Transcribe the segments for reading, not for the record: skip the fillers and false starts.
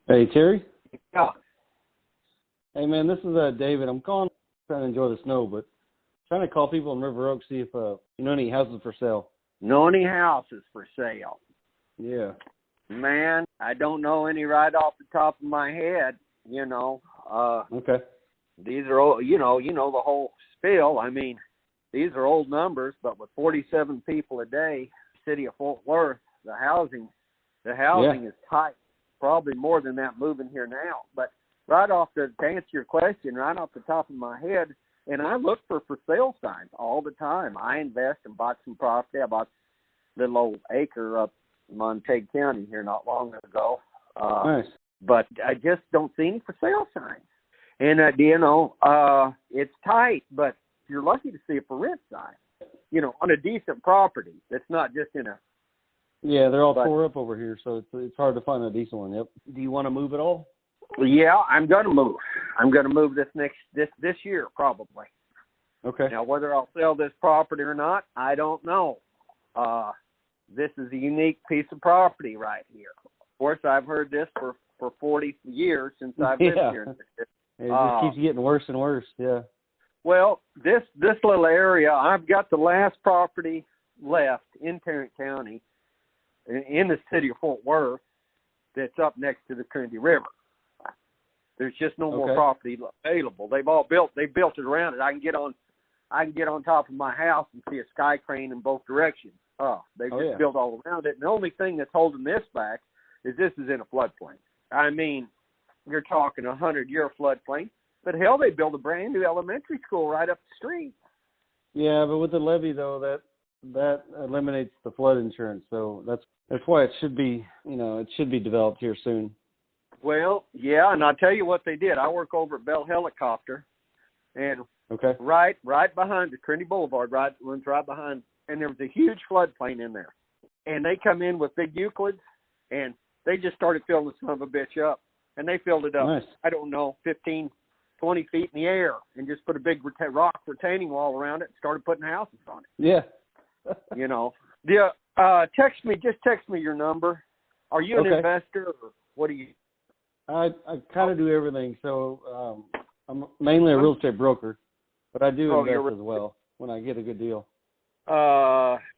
Hey, Terry. Yeah. Hey, man, this is David. I'm calling, trying to enjoy the snow, but trying to call people in River Oaks, see if you know any houses for sale. Know any houses for sale? Yeah. Man, I don't know any right off the top of my head. Okay. These are old, you know the whole spiel. I mean, these are old numbers, but with 47 people a day, city of Fort Worth, the housing is tight. Probably more than that moving here now. But right off to answer your question, right off the top of my head, and I look for sale signs all the time. I invest and bought some property. I bought a little old acre up in Montague County here not long ago. Nice. But I just don't see any for sale signs. And, it's tight, but you're lucky to see a for rent sign, on a decent property that's not just in a... Yeah, they're all tore up over here, so it's hard to find a decent one. Yep. Do you want to move at all? Yeah, I'm going to move. I'm going to move this year, probably. Okay. Now, whether I'll sell this property or not, I don't know. This is a unique piece of property right here. Of course, I've heard this for 40 years since I've lived here. It just keeps getting worse and worse, yeah. Well, this little area, I've got the last property left in Tarrant County, in the city of Fort Worth, that's up next to the Trinity River. There's just no more property available. They built it around it. I can get on top of my house and see a sky crane in both directions. They just built all around it. And the only thing that's holding this back is this is in a floodplain. I mean, you're talking 100-year floodplain. But hell, they built a brand new elementary school right up the street. Yeah, but with the levee though, that eliminates the flood insurance. So that's why it should be, it should be developed here soon. Well, yeah, and I'll tell you what they did. I work over at Bell Helicopter, and right behind the Trinity Boulevard, runs right behind, and there was a huge floodplain in there. And they come in with big Euclids, and they just started filling the son of a bitch up. And they filled it up, nice. I don't know, 15, 20 feet in the air, and just put a big rock retaining wall around it and started putting houses on it. Yeah. Text me your number. Are you an investor, or what do you? I kind of do everything. So I'm mainly a real estate broker, but I do invest as well when I get a good deal.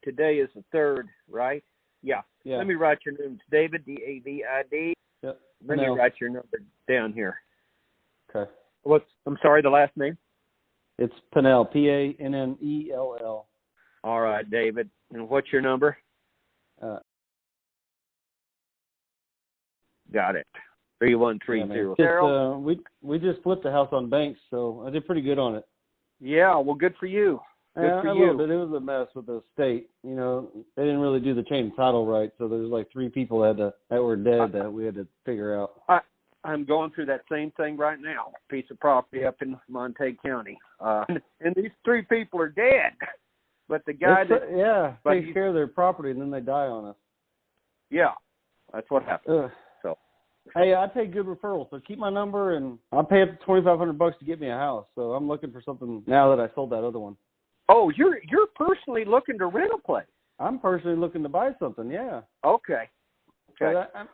Today is the 3rd, right? Yeah. Let me write your name. It's David, D-A-V-I-D. Yep. Let me write your number down here. Okay. I'm sorry, the last name? It's Pannell, P-A-N-N-E-L-L. All right, David. And what's your number? Got it. 3130. We just flipped the house on banks, so I did pretty good on it. Yeah, well, good for you. Good for you. But it was a mess with the state. They didn't really do the chain of title right, so there's like 3 people that were dead that we had to figure out. I'm going through that same thing right now. Piece of property up in Montague County, and these 3 people are dead. But the guy takes care of their property and then they die on us. Yeah, that's what happened. So, hey, I pay good referrals, so keep my number, and I'll pay up to $2,500 to get me a house. So I'm looking for something now that I sold that other one. Oh, you're personally looking to rent a place? I'm personally looking to buy something. Yeah. Okay.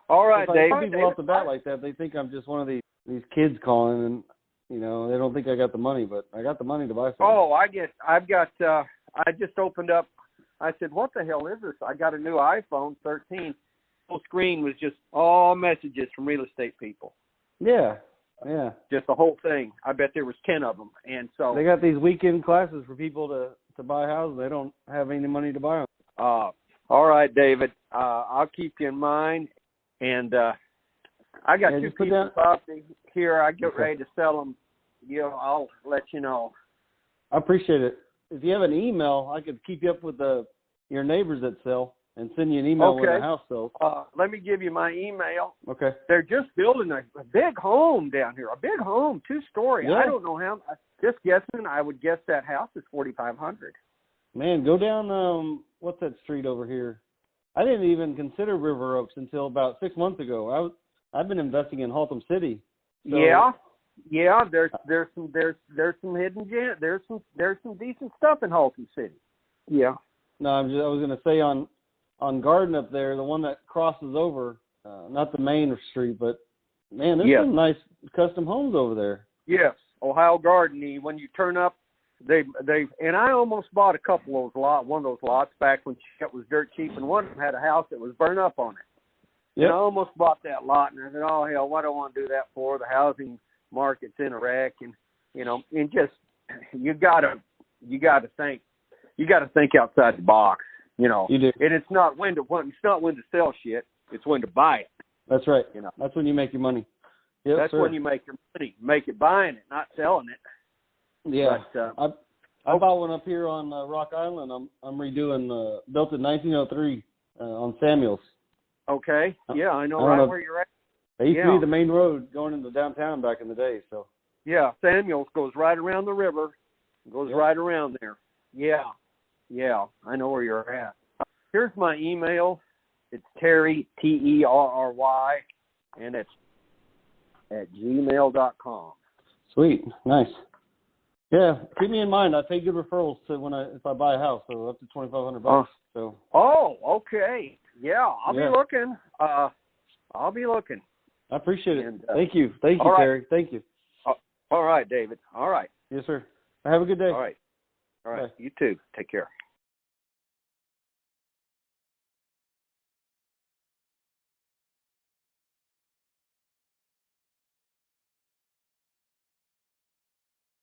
All right, Dave. People off the bat like that, they think I'm just one of these kids calling, and they don't think I got the money, but I got the money to buy something. Oh, I just opened up. I said, what the hell is this? I got a new iPhone 13. Full screen was just all messages from real estate people. Yeah. Just the whole thing. I bet there was 10 of them. And so they got these weekend classes for people to buy houses. They don't have any money to buy them. All right, David. I'll keep you in mind. And I got 2 pieces of property here. I get ready to sell them. I'll let you know. I appreciate it. If you have an email, I could keep you up with your neighbors that sell and send you an email when the house sells. Let me give you my email. Okay. They're just building a big home down here, a big home, 2-story. Yeah. I don't know how. Just guessing, I would guess that house is $4,500. Man, go down, what's that street over here? I didn't even consider River Oaks until about 6 months ago. I've been investing in Haltom City. So. Yeah. There's some hidden gems. There's some decent stuff in Haltom City. Yeah. No, I was going to say on Garden up there, the one that crosses over, not the main street, but Man, there's some nice custom homes over there. Yes, Ohio Garden. When you turn up, they and I almost bought a couple of those one of those lots back when shit was dirt cheap, and one of them had a house that was burned up on it. Yep. And I almost bought that lot, and I said, "Oh hell, what do I want to do that for? The housing market's in a wreck, and and just you gotta think outside the box, You do. And it's not when to sell shit; it's when to buy it. That's right. That's when you make your money. Yep, that's when you make your money. Make it buying it, not selling it. Yeah. But, I bought one up here on Rock Island. I'm redoing built in 1903 on Samuels. Okay. Yeah, I know right where you're at. They used to be the main road going into downtown back in the day. So. Yeah, Samuels goes right around the river. Goes right around there. Yeah, I know where you're at. Here's my email. It's Terry, Terry, and it's at gmail.com. Sweet, nice. Yeah, keep me in mind. I pay good referrals if I buy a house, so up to $2,500. So. Oh, okay. Yeah, I'll be looking. I'll be looking. I appreciate it. And, thank you, Terry. Thank you. All right, David. All right. Yes, sir. Have a good day. All right. Bye. You too. Take care.